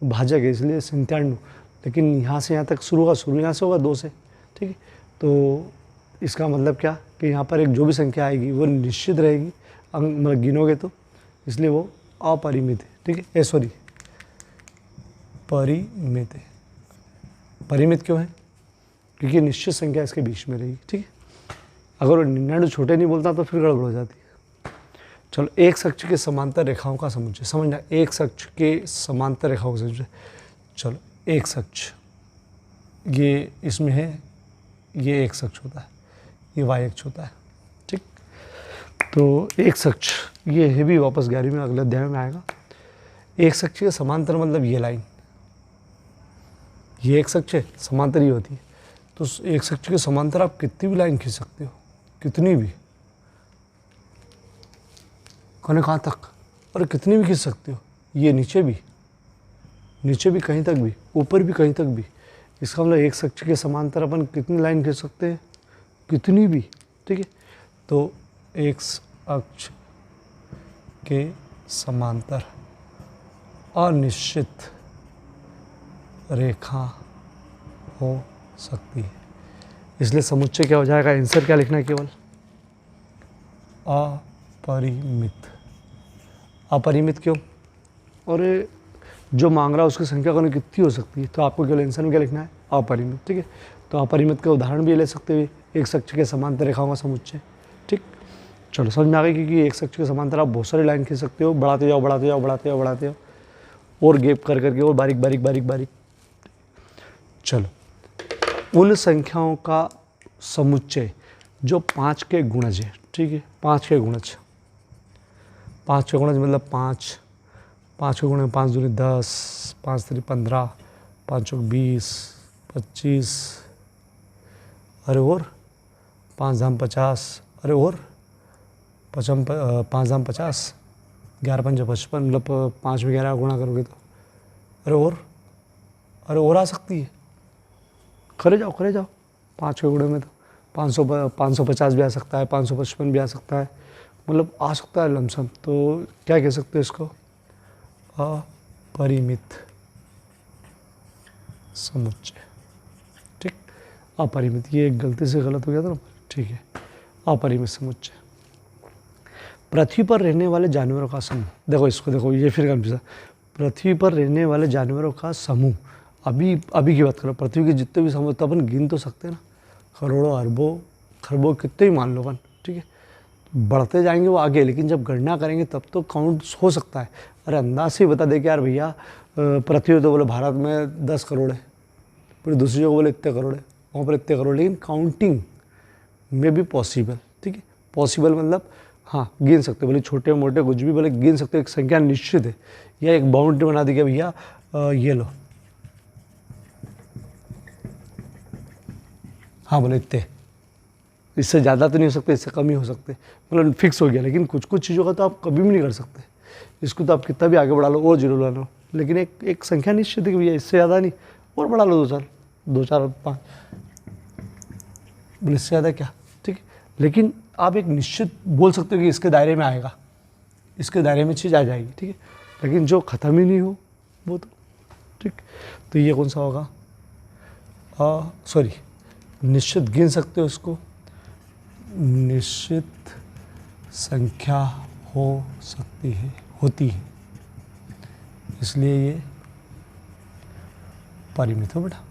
भाजक है, इसलिए 97, लेकिन यहाँ से यहाँ तक शुरू होगा, शुरू यहाँ से होगा 2 से, ठीक है। तो इसका मतलब क्या कि यहाँ पर एक जो भी संख्या आएगी वो निश्चित रहेगी, अंक मतलब गिनोगे तो, इसलिए वो अपरिमित है, ठीक है। सॉरी, परिमित है। परिमित क्यों है, क्योंकि निश्चित संख्या इसके बीच में रहेगी, ठीक है। अगर वो 99 छोटे नहीं बोलता तो फिर गड़बड़ हो जाती है। चलो, एक अक्ष के समांतर रेखाओं का समुच्चय, समझना, एक अक्ष के समांतर रेखाओं का समुच्चय। चलो एक अक्ष, ये इसमें है ये एक्स अक्ष होता है, ये वाई अक्ष होता है, ठीक। तो एक्स अक्ष ये है भी वापस 11वीं में अगले अध्याय में आएगा। एक्स अक्ष के समांतर मतलब ये लाइन, ये एक्स अक्ष है, समांतर ही होती है। तो एक्स अक्ष के समांतर आप कितनी भी लाइन खींच सकते हो, कितनी भी, कौन कहाँ तक, और कितनी भी खींच सकते हो, ये नीचे भी कहीं तक भी, ऊपर भी कहीं तक भी। इसका मतलब एक्स अक्ष के समांतर अपन कितनी लाइन खींच सकते हैं, कितनी भी, ठीक है। तो एक्स अक्ष के समांतर अनिश्चित रेखा हो सकती है। इसलिए समुच्चय क्या हो जाएगा, आंसर क्या लिखना है, केवल अपरिमित। अपरिमित क्यों, और जो मांग रहा है उसकी संख्या कौन कितनी हो सकती है, तो आपको केवल आंसर में क्या लिखना है, अपरिमित, ठीक है। तो अपरिमित का उदाहरण भी ले सकते हुए एक अक्ष के समांतर रेखाओं का समुच्चय, ठीक। चलो समझ में आ गई, क्योंकि एक अक्ष के समांतर आप बहुत सारी लाइन खींच सकते हो, बढ़ाते जाओ बढ़ाते जाओ बढ़ाते जाओ बढ़ाते जाओ, और गैप कर करके और बारीक बारीक बारीक बारीक। चलो उन संख्याओं का समुच्चय जो 5 के गुणज है, ठीक है। 5 के गुणज, 5 के गुणज मतलब 5 के गुणज 5 दूनी 10, 5 3 15, 5 चौक 20, 25, अरे और 5 धाम 50, अरे और 5 धाम 50, 11 पंजे 55, मतलब 5 में 11 गुणा करोगे तो अरे और आ सकती है, करे जाओ 5 के गुणे में तो 550 भी आ सकता है, 555 भी आ सकता है, मतलब आ सकता है लमसम। तो क्या कह सकते हैं इसको, अपरिमित समुच्चय, ठीक। अपरिमित, ये एक गलती से गलत हो गया था ना, ठीक है। अपरिमित समुच्चय, पृथ्वी पर रहने वाले जानवरों का समूह, देखो इसको देखो, ये फिर कंफ्यूजन, पृथ्वी पर रहने वाले जानवरों का समूह, अभी की बात करो, पृथ्वी के जितने भी समूह तो अपन गिन तो सकते हैं ना, करोड़ों अरबों खरबों कितने ही मान लो अपन, ठीक है। बढ़ते जाएंगे वो आगे, लेकिन जब गणना करेंगे तब तो काउंट हो सकता है। अरे अंदाज से ही बता दे कि यार भैया पृथ्वी तो बोले भारत में 10 करोड़ है, फिर दूसरी जगह बोले इतने करोड़ है, वहाँ पर इतने करोड़, लेकिन काउंटिंग में भी पॉसिबल, ठीक है। पॉसिबल मतलब हाँ गिन सकते, बोले छोटे मोटे कुछ भी बोले गिन सकते, एक संख्या निश्चित है, या एक बाउंड्री बना दी कि भैया ये लो, हाँ बोले इतने, इससे ज़्यादा तो नहीं हो सकते, इससे कम ही हो सकते, मतलब फिक्स हो गया। लेकिन कुछ चीज़ों का तो आप कभी भी नहीं कर सकते, इसको तो आप कितना भी आगे बढ़ा लो और जीरो ला लो, लेकिन एक संख्या निश्चित है कि भैया इससे ज़्यादा नहीं, और बढ़ा लो 2 4 5, बोले इससे ज़्यादा क्या, ठीक है। लेकिन आप एक निश्चित बोल सकते हो कि इसके दायरे में आएगा, इसके दायरे में चीज़ आ जाएगी, ठीक है। लेकिन जो ख़त्म ही नहीं हो वो तो, ठीक। तो ये कौन सा होगा, सॉरी, निश्चित गिन सकते हो इसको, निश्चित संख्या हो सकती है, होती है, इसलिए ये परिमित हो बेटा।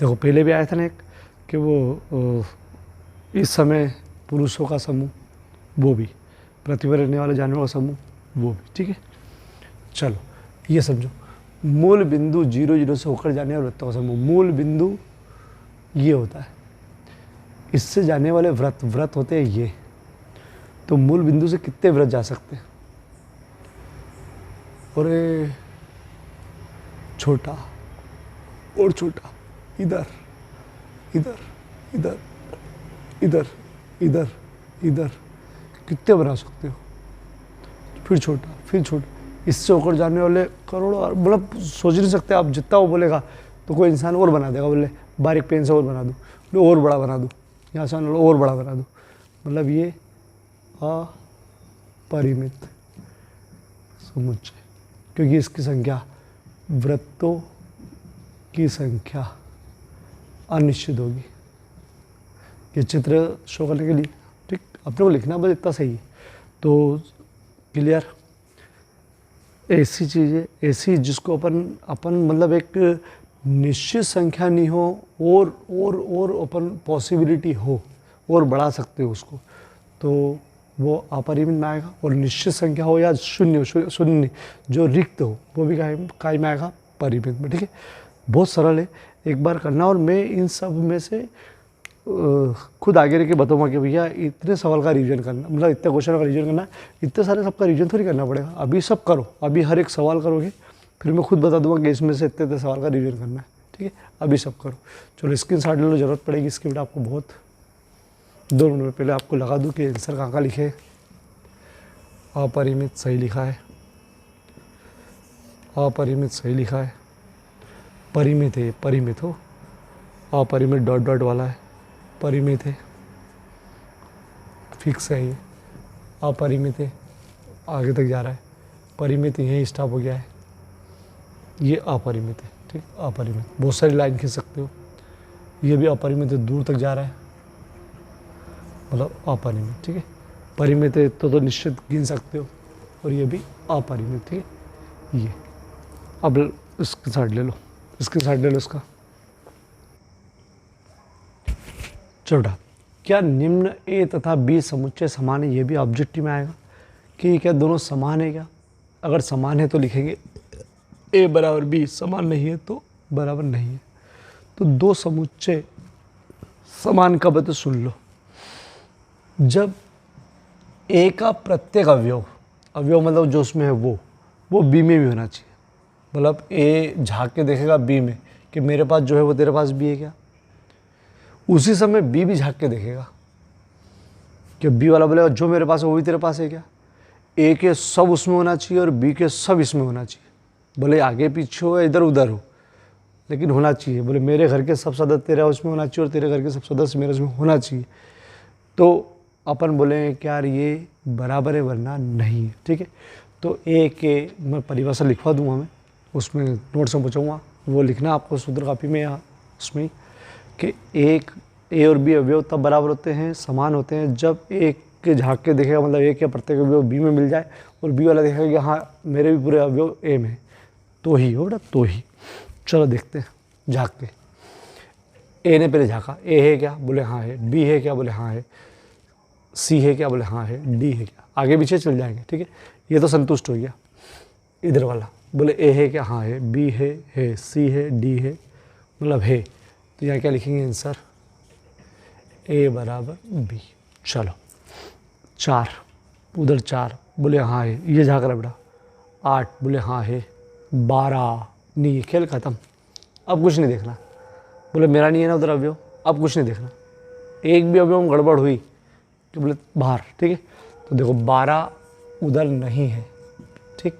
देखो पहले भी आया था ना एक कि वो इस समय पुरुषों का समूह, वो भी पृथ्वी पर रहने वाले जानवरों का समूह, वो भी, ठीक है। चलो ये समझो, मूल बिंदु 0 0 से होकर जाने वाले वृत्तों का समूह, मूल बिंदु ये होता है, इससे जाने वाले व्रत होते हैं ये। तो मूल बिंदु से कितने व्रत जा सकते हैं, और छोटा और छोटा, इधर इधर इधर इधर इधर इधर, कितने बना सकते हो, फिर छोटा, इससे होकर जाने वाले करोड़ों, मतलब सोच नहीं सकते आप, जितना वो बोलेगा तो कोई इंसान और बना देगा, बोले बारीक पेन से और बना दूँ, और बड़ा बना दूँ, यहाँ से और बड़ा बना दूँ, मतलब ये अपरिमित समुच्चय, क्योंकि इसकी संख्या, वृत्तों की संख्या अनिश्चित होगी। ये चित्र शो करने के लिए, ठीक, अपने को लिखना बस इतना सही है। तो क्लियर, ऐसी चीज़ें, ऐसी जिसको अपन मतलब एक निश्चित संख्या नहीं हो और अपन पॉसिबिलिटी हो और बढ़ा सकते हो उसको, तो वो अपरिमित में आएगा। और निश्चित संख्या हो या शून्य जो रिक्त हो वो भी काय में आएगा, परिमित में, ठीक है। बहुत सरल है, एक बार करना। और मैं इन सब में से खुद आगे रह के बताऊँगा कि भैया इतने सवाल का रिवीजन करना, मतलब इतने क्वेश्चन का रिवीजन करना, इतने सारे सबका रिवीजन थोड़ी करना पड़ेगा। अभी सब करो, अभी हर एक सवाल करोगे, फिर मैं खुद बता दूंगा कि इसमें से इतने सवाल का रिवीजन करना है, ठीक है। अभी सब करो। चलो स्क्रीनशॉट ले लो, ज़रूरत पड़ेगी इसकी बेटा आपको बहुत। 2 मिनट पहले आपको लगा दूँ कि आंसर कहाँ लिखे। अपरिमित सही लिखा है, अपरिमित सही लिखा है, परिमित है, परिमित हो, अपरिमित डॉट डॉट वाला है, परिमित है, फिक्स है ये, अपरिमित है, आगे तक जा रहा है, परिमित यहीं स्टॉप हो गया है, ये अपरिमित है, ठीक, अपरिमित। बहुत सारी लाइन खींच सकते हो, ये भी अपरिमित है, दूर तक जा रहा है, मतलब अपरिमित, ठीक है। परिमित है तो निश्चित गिन सकते हो, और ये भी अपरिमित, ठीक है। ये अब इसके साइड ले लो, इसके साइड ले लो इसका। चौथा, क्या निम्न ए तथा बी समुच्चय समान है? ये भी ऑब्जेक्टिव में आएगा कि क्या दोनों समान है क्या। अगर समान है तो लिखेंगे ए बराबर बी, समान नहीं है तो बराबर नहीं है। तो दो समुच्चय समान कब है तो सुन लो, जब ए का प्रत्येक अवयव, अवयव मतलब जो उसमें है वो बी में भी होना चाहिए। मतलब ए झाँक के देखेगा बी में कि मेरे पास जो है वो तेरे पास भी है क्या, उसी समय बी भी झाँक के देखेगा कि बी वाला बोलेगा जो मेरे पास है वो भी तेरे पास है क्या। ए के सब उसमें होना चाहिए और बी के सब इसमें होना चाहिए, बोले आगे पीछे हो या इधर उधर हो, लेकिन होना चाहिए। बोले मेरे घर के सब सदस्य तेरे उसमें होना चाहिए और तेरे घर के सब सदस्य मेरे उसमें होना चाहिए। तो अपन बोले क्या ये बराबर है वरना नहीं है, ठीक है। तो ए के मैं परिभाषा लिखवा दूंगा, मैं उसमें नोट्स में पूछूंगा, वो लिखना आपको सूत्र कापी में या उसमें, कि एक ए और बी अवयव तब बराबर होते हैं, समान होते हैं, जब एक के झाँक के देखेगा, मतलब ए के प्रत्येक अवयव बी में मिल जाए और बी वाला देखेगा कि हाँ मेरे भी पूरे अवयव ए में, तो ही हो बेटा, तो ही। चलो देखते हैं झाँक के। ए ने पहले झाँका, ए है क्या, बोले हाँ है, बी है क्या, बोले हाँ है, सी है क्या, बोले हाँ है, डी है क्या, आगे पीछे चल जाएंगे, ठीक है। ये तो संतुष्ट हो गया। इधर वाला बोले ए है क्या, हाँ है, बी है, सी है, डी है, मतलब है, तो यहाँ क्या लिखेंगे आंसर, ए बराबर बी। चलो 4, उधर 4, बोले हाँ है, ये झाँक रहा बेटा। 8, बोले हाँ है। 12, नहीं, खेल खत्म, अब कुछ नहीं देखना। बोले मेरा नहीं है ना उधर अवयव, अब कुछ नहीं देखना। एक भी अवयव में गड़बड़ हुई तो बोले बाहर, ठीक है। तो देखो 12 उधर नहीं है, ठीक,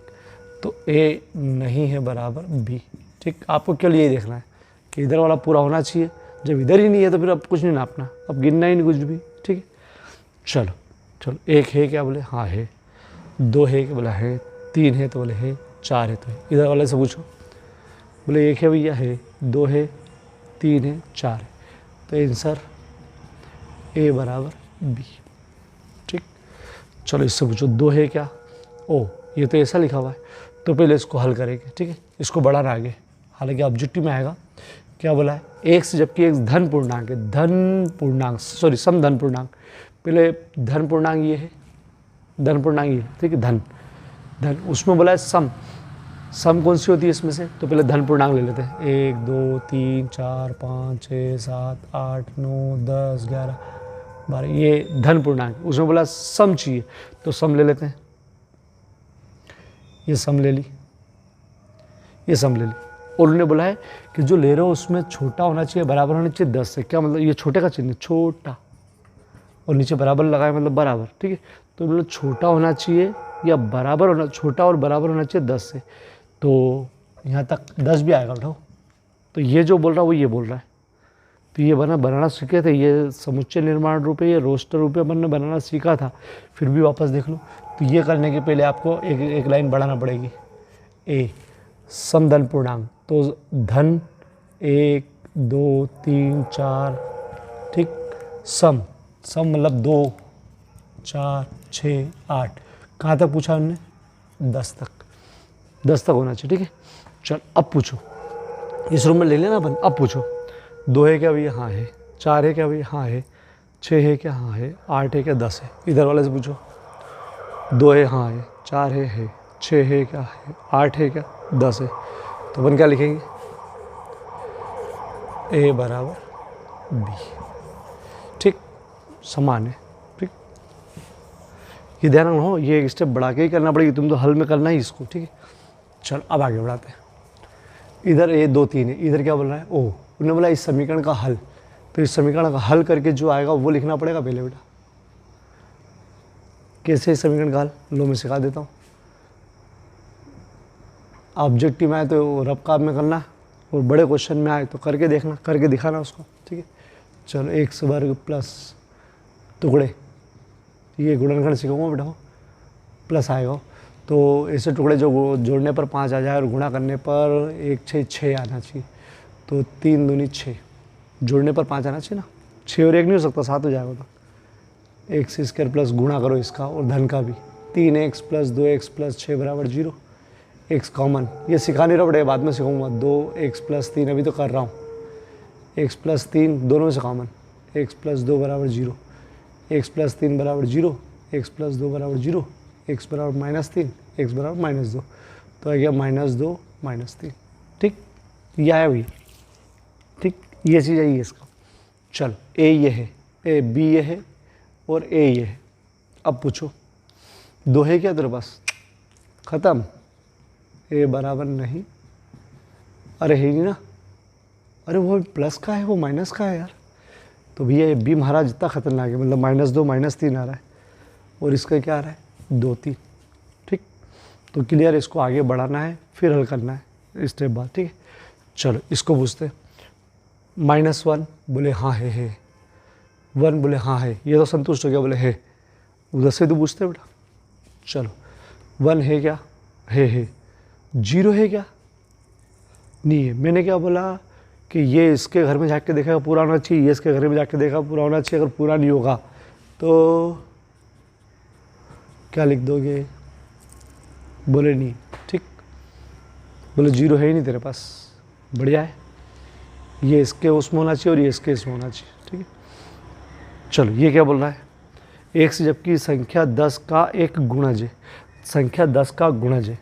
तो ए नहीं है बराबर बी, ठीक। आपको केवल यही देखना है कि इधर वाला पूरा होना चाहिए, जब इधर ही नहीं है तो फिर अब कुछ नहीं नापना, अब गिनना ही नहीं कुछ भी, ठीक है। चलो चलो, 1 है क्या, बोले हाँ है। 2 है क्या, बोला है। 3 है तो बोले है। 4 है तो है। इधर वाले से पूछो, बोले 1 है भैया, है। 2 है, 3 है, 4 है, तो आंसर ए बराबर बी, ठीक। चलो इससे पूछो 2 है क्या, ओ ये तो ऐसा लिखा हुआ है, तो पहले इसको हल करेंगे, ठीक है। इसको बढ़ाना आगे, हालांकि ऑब्जेक्टिव में आएगा। क्या बोला है, एक से, जबकि एक धन पूर्णांक है, धन पूर्णांक, सॉरी सम धन पूर्णांक। पहले धन पूर्णांक ये है, धन पूर्णांक ये, ठीक है, धन धन, उसमें बोला है सम, सम कौन सी होती है इसमें से, तो पहले धन पूर्णांक ले लेते हैं। 1 2 3 4 5 6 7 8 9 10 11 12, ये धन पूर्णांक, उसमें बोला सम चाहिए, तो सम ले लेते हैं। ये सम ले ली, ये सम ले ली, और उन्होंने बोला है कि जो ले रहे हो उसमें छोटा होना चाहिए, बराबर होना चाहिए 10 से। क्या मतलब, ये छोटे का चिन्ह, छोटा, और नीचे बराबर लगाए मतलब बराबर, ठीक है। तो मतलब छोटा होना चाहिए या बराबर होना, छोटा और बराबर होना चाहिए 10 से, तो यहाँ तक 10 भी आएगा उठाओ। तो ये जो बोल रहा है वो ये बोल रहा है, तो ये बनाना सीखे थे, ये समुच्चय निर्माण रूप है, ये रोस्टर रूप है, अपन ने बनाना सीखा था, फिर भी वापस देख लो। तो ये करने के पहले आपको एक लाइन बढ़ाना पड़ेगी। ए सम धन पूर्णांक, तो धन 1 2 3 4, ठीक, सम मतलब 2 4 6 8, कहाँ तक पूछा उन्होंने, 10 तक, 10 तक होना चाहिए, ठीक है। चल अब पूछो, इस रूम में ले लेना अपन, अब पूछो। 2 है क्या भैया, हाँ है। 4 है क्या भैया, हाँ है। 6 है क्या, हाँ है। 8 है क्या, 10 है। इधर वाले से पूछो, 2 है, हाँ है। 4 है। 6 है क्या, है। 8 है क्या, 10 है। तो अपन क्या लिखेंगे, ए बराबर बी, समान है। ठीक, ये ध्यान रखो, ये एक स्टेप बढ़ा के ही करना पड़ेगी, तुम तो हल में करना ही इसको। ठीक है, चलो अब आगे बढ़ाते हैं। इधर ए 2 3 है, इधर क्या बोल रहा है ओ, उन्होंने बोला इस समीकरण का हल, तो इस समीकरण का हल करके जो आएगा वो लिखना पड़ेगा पहले बेटा। कैसे इस समीकरण का हल, लो मैं सिखा देता हूँ। ऑब्जेक्टिव में आए तो रफ काम में करना, और बड़े क्वेश्चन में आए तो करके देखना, करके दिखाना उसको। ठीक है, चलो एक्स वर्ग प्लस टुकड़े, ये गुणनखंड सीखूंगा बेटा, प्लस आएगा तो ऐसे टुकड़े जो जोड़ने पर 5 आ जाए और गुणा करने पर 1 6 6 आना चाहिए। तो 3 दूनी 6, जोड़ने पर 5 आना चाहिए ना, 6 और 1 नहीं हो सकता, 7 हो जाएगा। तो एक्स स्क्वायर प्लस गुणा करो इसका और धन का भी, 3x प्लस 2x प्लस 6 बराबर 0। एक्स कॉमन, ये सिखा नहीं रहा बेटा, बाद में सिखाऊंगा। 2x प्लस 3 अभी तो कर रहा हूँ, x प्लस 3 दोनों में से कॉमन, x प्लस 2 बराबर 0, x प्लस 3 बराबर 0, x प्लस 2 बराबर 0, x बराबर -3, x बराबर -2, तो आ गया -2 -3। ठीक, ये आया भैया। ठीक, ये चीज़ आई है इसका। चल ए ये है, ए बी ये है और ए ये है। अब पूछो 2 है क्या तेरे पास, ख़त्म। ए बराबर नहीं, अरे है नहीं ना, अरे वो प्लस का है वो माइनस का है यार। तो भैया ये बी महाराज जितना खतरनाक है, मतलब -2 -3 आ रहा है और इसका क्या आ रहा है 2 3। ठीक, तो क्लियर, इसको आगे बढ़ाना है फिर हल करना है स्टेप बाद। ठीक है, चलो इसको पूछते हैं। -1 बोले हाँ है, 1 बोले हाँ है, ये तो संतुष्ट हो गया, बोले है। उधर से तो पूछते बेटा, चलो 1 है क्या, है। 0 है क्या, नहीं है। मैंने क्या बोला कि ये इसके घर में जाके देखा पूरा होना चाहिए, ये इसके घर में जाके देखा पूरा होना चाहिए। अगर पूरा नहीं होगा तो क्या लिख दोगे, बोले नहीं। ठीक, बोले 0 है ही नहीं तेरे पास, बढ़िया है, ये इसके उसमें होना चाहिए और ये इसके इसमें होना चाहिए। ठीक है, चलो ये क्या बोल रहा है, x जबकि संख्या 10 का एक गुणज है, संख्या 10 का गुणज है।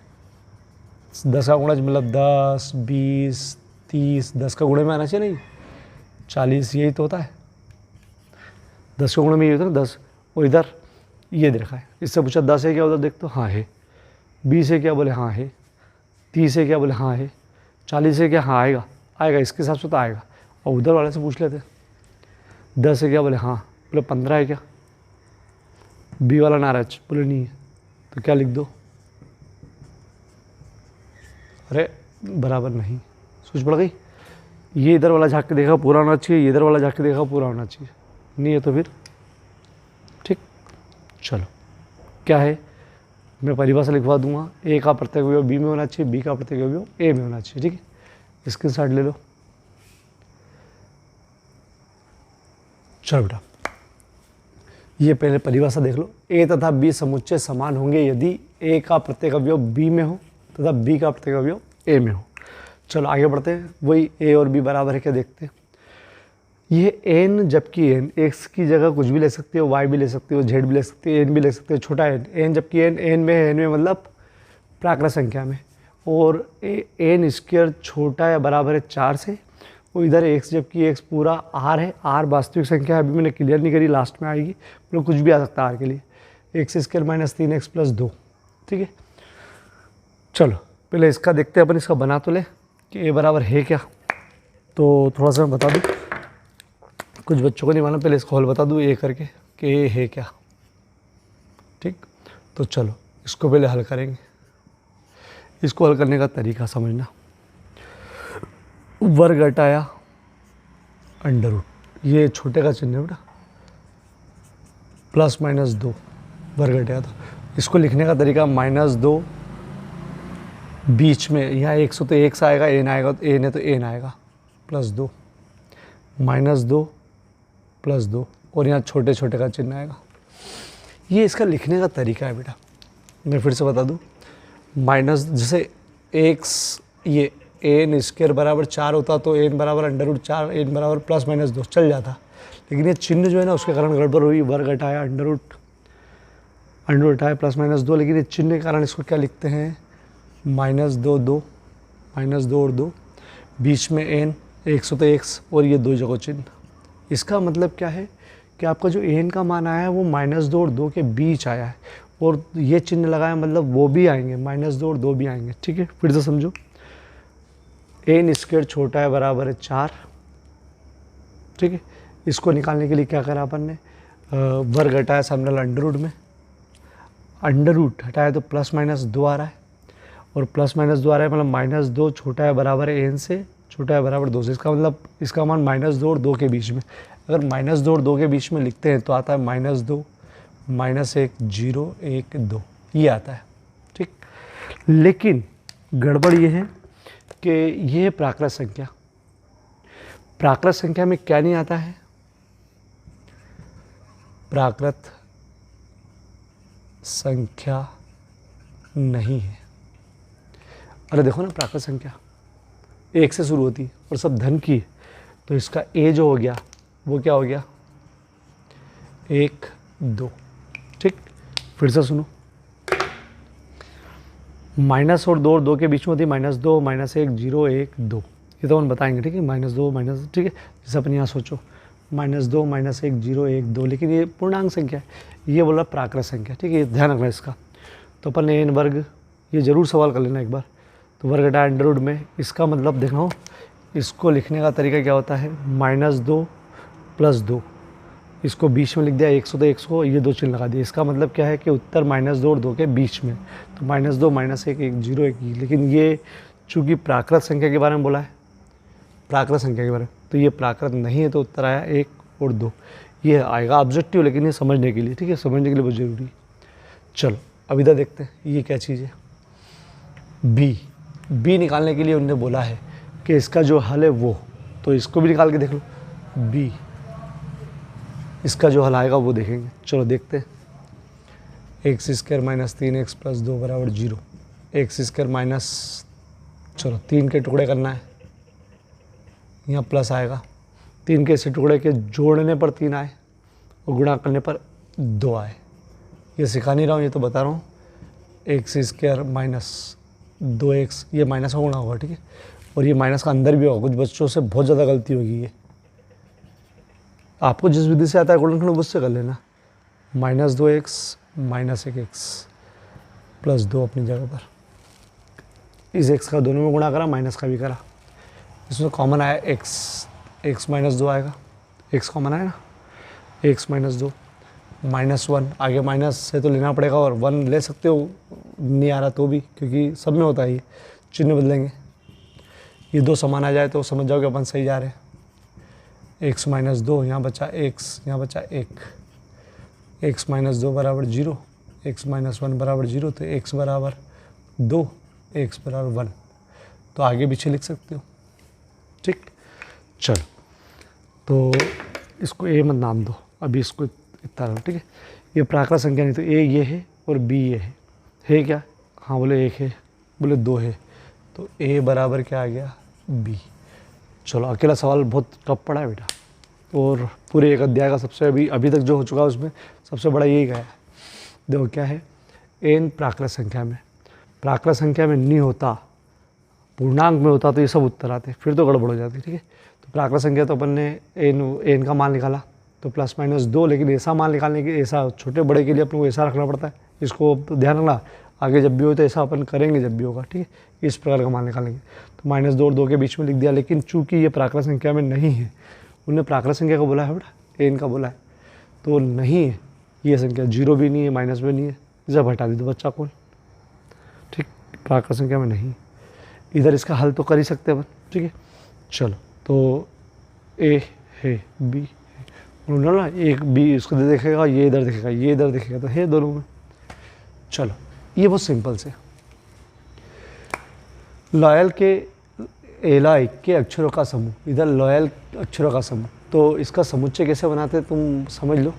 10 का गुणज मतलब 10 20 30, 10 का गुणे में आना चाहिए नहीं, 40, यही तो होता है। 10 के गुणे में ये होता है ना 10, और इधर ये देखा है, इससे पूछा 10 है क्या, उधर देख तो हाँ है। 20 है क्या, बोले हाँ है। 30 है क्या, बोले हाँ है। 40 है क्या, हाँ आएगा, आएगा इसके हिसाब से तो आएगा। और उधर वाले से पूछ लेते 10 है क्या, बोले हाँ, बोले 15 है क्या। बी वाला नाराज, बोले नहीं है, तो क्या लिख दो, अरे बराबर नहीं, सोच पड़ गई। ये इधर वाला झाँक के देखा पूरा होना चाहिए, ये इधर वाला झाँक के देखा पूरा होना चाहिए, नहीं है तो फिर ठीक। चलो क्या है, मैं परिभाषा लिखवा दूंगा, ए का प्रत्येक अवयव बी में होना चाहिए, बी का प्रत्येक अवयव ए में होना चाहिए। ठीक है, स्क्रीनशॉट ले लो। चलो बेटा, ये पहले परिभाषा देख लो। ए तथा बी समुच्चय समान होंगे यदि ए का प्रत्येक अवयव बी में हो तथा बी का प्रत्येक अवयव ए में हो। चलो आगे बढ़ते हैं, वही ए और बी बराबर है क्या देखते हैं। ये एन जबकि एन, एक्स की जगह कुछ भी ले सकते हो, वाई भी ले सकते हो, जेड भी ले सकते हो, एन भी ले सकते हो, छोटा एन। एन जबकि एन, एन में है, एन में मतलब प्राकृत संख्या में, और एन स्क्वायर छोटा या बराबर है 4 से, और इधर एक्स जबकि एक्स पूरा आर है। आर वास्तविक संख्या है, अभी मैंने क्लियर नहीं करी, लास्ट में आएगी, मतलब कुछ भी आ सकता है आर के लिए। X square minus 3x plus 2। ठीक है, चलो पहले इसका देखते हैं अपन, इसका बना तो ले कि ए बराबर है क्या। तो थोड़ा सा मैं बता दूँ, कुछ बच्चों को नहीं मालूम, पहले इसको हल बता दूँ ए करके कि ए है क्या। ठीक, तो चलो इसको पहले हल करेंगे। इसको हल करने का तरीका समझना, वर्ग हटाया अंडर रूट, ये छोटे का चिन्ह है बेटा, +-2 वर्ग हटाया था। इसको लिखने का तरीका -2 बीच में, यहाँ 100 तो 1 आएगा, एन आएगा तो एन है तो एन आएगा, +2 -2 +2, और यहाँ छोटे छोटे का चिन्ह आएगा। ये इसका लिखने का तरीका है बेटा। मैं फिर से बता दूँ, माइनस जैसे एक्स, ये एन स्क्वायर बराबर 4 होता तो एन बराबर √4, एन बराबर +-2 चल जाता, लेकिन ये चिन्ह जो है ना उसके कारण गड़बड़ हुई। वर्ग हटाया अंडर रूट हटाया +-2, लेकिन ये चिन्ह के कारण इसको क्या लिखते हैं, -2 और 2, बीच में एन, 100 तो x, और ये 2 जगह चिन्ह। इसका मतलब क्या है कि आपका जो एन का मान आया है वो -2 और 2 के बीच आया है, और ये चिन्ह लगाया मतलब वो भी आएंगे, -2 और 2 भी आएंगे। ठीक है, फिर से समझो, एन स्क्वायर छोटा है बराबर है 4। ठीक है, इसको निकालने के लिए क्या करा अपन ने, वर्ग हटाया सामने वाला अंडर रूट में, अंडर रूट हटाया तो +-2 आ रहा है, और +-2 आ रहा है मतलब -2 छोटा है बराबर है एन से, छोटा है बराबर 2 से। इसका मतलब इसका मान -2 और 2 के बीच में, अगर -2 और 2 के बीच में लिखते हैं तो आता है -2 -1 0 1 2, ये आता है। ठीक, लेकिन गड़बड़ ये है कि ये है प्राकृत संख्या। प्राकृत संख्या में क्या नहीं आता है, प्राकृत संख्या नहीं है। अरे देखो ना, प्राकृत संख्या 1 से शुरू होती है और सब धन की है, तो इसका ए जो हो गया वो क्या हो गया, 1 2। ठीक, फिर से सुनो, माइनस और 2 और 2 के बीच में होती है -2 -1 0 1 2, ये तो हम बताएंगे। ठीक है, -2 माइनस, ठीक है, जैसे अपन यहाँ सोचो -2 -1 0 1 2, लेकिन ये पूर्णांक संख्या है, ये बोला प्राकृत संख्या। ठीक है, ये ध्यान रखना इसका। तो अपन ने एन वर्ग, ये जरूर सवाल कर लेना एक बार, तो वर्ग हटाया अंडर रूट में, इसका मतलब देखना हो, इसको लिखने का तरीका क्या होता है, -2 + 2, इसको बीच में लिख दिया 100 तो 100, ये 2 चिन्ह लगा दिए। इसका मतलब क्या है कि उत्तर -2 और 2 के बीच में, तो -2 -1 1 0 1, लेकिन ये चूँकि प्राकृत संख्या के बारे में बोला है, प्राकृत संख्या के बारे में, तो ये प्राकृत नहीं है, तो उत्तर आया 1 और 2, ये आएगा ऑब्जेक्टिव, लेकिन ये समझने के लिए, ठीक है, समझने के लिए बहुत ज़रूरी है। चलो अब इधर देखते हैं ये क्या चीज़ है, बी निकालने के लिए उन्होंने बोला है कि इसका जो हल है वो, तो इसको भी निकाल के देख लो, बी इसका जो हल आएगा वो देखेंगे। चलो देखते हैं, x² - 3x + 2 = 0, x² माइनस, चलो 3 के टुकड़े करना है, यहाँ प्लस आएगा, 3 के इसे टुकड़े के जोड़ने पर 3 आए और गुणा करने पर 2 आए। ये सिखा नहीं रहा हूँ, ये तो बता रहा हूँ, x² - 2x, ये माइनस का गुणा होगा। ठीक है, और ये माइनस का अंदर भी होगा, कुछ बच्चों से बहुत ज़्यादा गलती होगी। ये आपको जिस विधि से आता है गुणनखंड उससे कर लेना, -2x - 1x + 2 अपनी जगह पर, इस x का दोनों में गुणा करा, माइनस का भी करा, इसमें कॉमन आया x - 2 आएगा, x कॉमन आया ना, x - 2 -1, आगे माइनस से तो लेना पड़ेगा, और 1 ले सकते हो नहीं आ रहा तो भी, क्योंकि सब में होता है ये, चिन्ह बदलेंगे, ये 2 समान आ जाए तो समझ जाओ कि अपन सही जा रहे हैं। x - 2, यहाँ बचा x, यहाँ बचा 1, x - 2 = 0, x - 1 = 0, तो x = 2, x = 1, तो आगे पीछे लिख सकते हो। ठीक, चलो तो इसको a मत नाम दो, अभी इसको इतना रहो। ठीक है, ये प्राकृत संख्या नहीं, तो a ये है और b ये है क्या, हाँ बोले 1 है, बोले 2 है, तो a बराबर क्या आ गया, b। चलो अकेला सवाल बहुत टफ पड़ा है बेटा, और पूरे एक अध्याय का सबसे अभी तक जो हो चुका है उसमें सबसे बड़ा यही गया है। देखो क्या है, एन प्राकृत संख्या में नहीं होता, पूर्णांक में होता तो ये सब उत्तर आते, फिर तो गड़बड़ हो जाती। ठीक है, तो प्राकृत संख्या तो अपन ने एन का मान निकाला तो +-2, लेकिन ऐसा मान निकालने के, ऐसा छोटे बड़े के लिए अपने को ऐसा रखना पड़ता है, इसको तो ध्यान रखना, आगे जब भी हो तो ऐसा अपन करेंगे जब भी होगा। ठीक है, इस प्रकार का मान निकालेंगे, तो -2 और 2 के बीच में लिख दिया, लेकिन चूंकि ये प्राकृत संख्या में नहीं है, उन्होंने प्राकृत संख्या को बोला है बेटा, एन का बोला है, तो नहीं है ये संख्या, 0 भी नहीं है, माइनस भी नहीं है, जब हटा दी तो बच्चा कौन। ठीक, प्राकृत संख्या में नहीं, इधर इसका हल तो कर ही सकते हैं अपन। ठीक है, चलो तो ए है, बी उन्होंने ना, एक बी इसको देखेगा, ये इधर देखेगा, ये इधर देखेगा, तो है दोनों में। चलो ये बहुत सिंपल से, लॉयल के एलाई के अक्षरों का समूह, इधर लॉयल अक्षरों का समूह, तो इसका समुच्चय कैसे बनाते तुम समझ लो।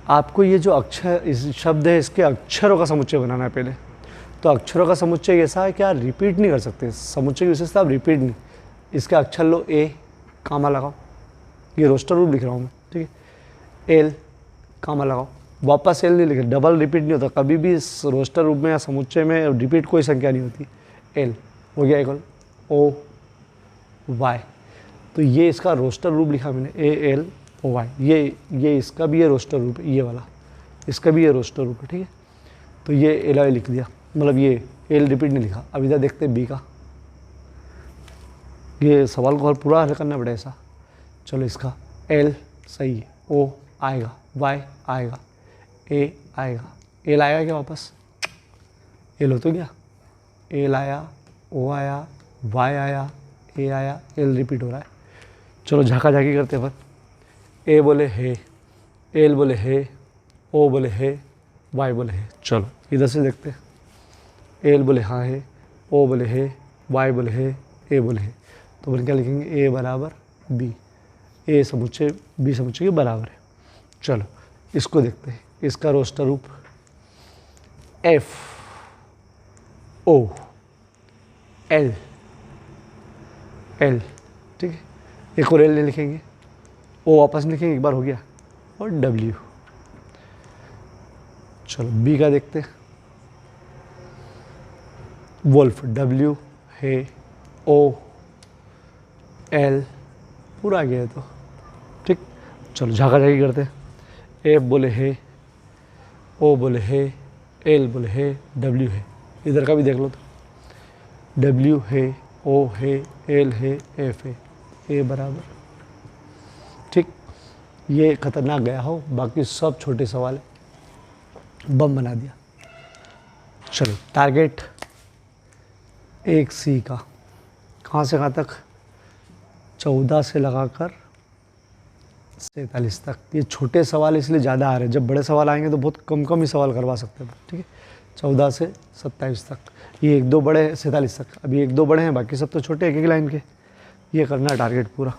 आपको ये जो अक्षर, इस शब्द है, इसके अक्षरों का समुच्चय बनाना है पहले। तो अक्षरों का समुच्चय ऐसा है कि आप रिपीट नहीं कर सकते, समुच्चय की विशेषता आप रिपीट नहीं, इसके अक्षर लो, ए कामा लगाओ, ये रोस्टर रूप लिख रहा हूँ मैं। ठीक है, एल कामा लगाओ, वापस एल नहीं लिखे, डबल रिपीट नहीं होता कभी भी इस रोस्टर रूप में या समुच्चय में, रिपीट कोई संख्या नहीं होती। एल हो गया इक्वल ओ वाई, तो ये इसका रोस्टर रूप लिखा मैंने, ए एल ओ वाई, ये इसका भी ये रोस्टर रूप है, ये वाला इसका भी ये रोस्टर रूप है, ठीक है। तो ये एल आई लिख दिया, मतलब ये एल रिपीट नहीं लिखा। अब इधर देखते हैं बी का, ये सवाल को और पूरा हल करना पड़ेगा ऐसा। चलो इसका एल सही है, ओ आएगा, वाई आएगा, ए आएगा, एल आएगा क्या वापस, एल हो तो गया, एल आया, ओ आया, वाई आया, ए आया, एल रिपीट हो रहा है। चलो झाका झाकी करते हैं अपन। ए बोले है, एल बोले है, ओ बोले है, वाई बोले है। चलो इधर से देखते हैं। एल बोले हाँ है, ओ बोले है, वाई बोले है, ए बोले है। तो अपन क्या लिखेंगे, ए बराबर बी, ए समुच्चय बी समुच्चय के बराबर है। चलो इसको देखते हैं, इसका रोस्टर रूप एफ ओ एल एल, ठीक है। एक और एल नहीं लिखेंगे, ओ वापस नहीं लिखेंगे, एक बार हो गया, और डब्ल्यू। चलो बी का देखते हैं, वोल्फ, डब्ल्यू है, ओ एल पूरा आ गया है तो ठीक। चलो झाका झाकी करते हैं। एफ बोले है, ओ बोले है, एल बोले है, डब्ल्यू है। इधर का भी देख लो तो डब्ल्यू है, ओ है, एल है, एफ है, ए बराबर, ठीक। ये खतरनाक गया हो, बाकी सब छोटे सवाल है, बम बना दिया। चलो टारगेट एक सी का, कहाँ से कहाँ तक, 14 से लगाकर 47 तक। ये छोटे सवाल इसलिए ज़्यादा आ रहे हैं, जब बड़े सवाल आएंगे तो बहुत कम कम ही सवाल करवा सकते हैं, ठीक है। 14 से 27 तक, ये 1-2 बड़े हैं, 47 तक। अभी 1-2 बड़े हैं, बाकी सब तो छोटे एक एक लाइन के। ये करना है टारगेट पूरा।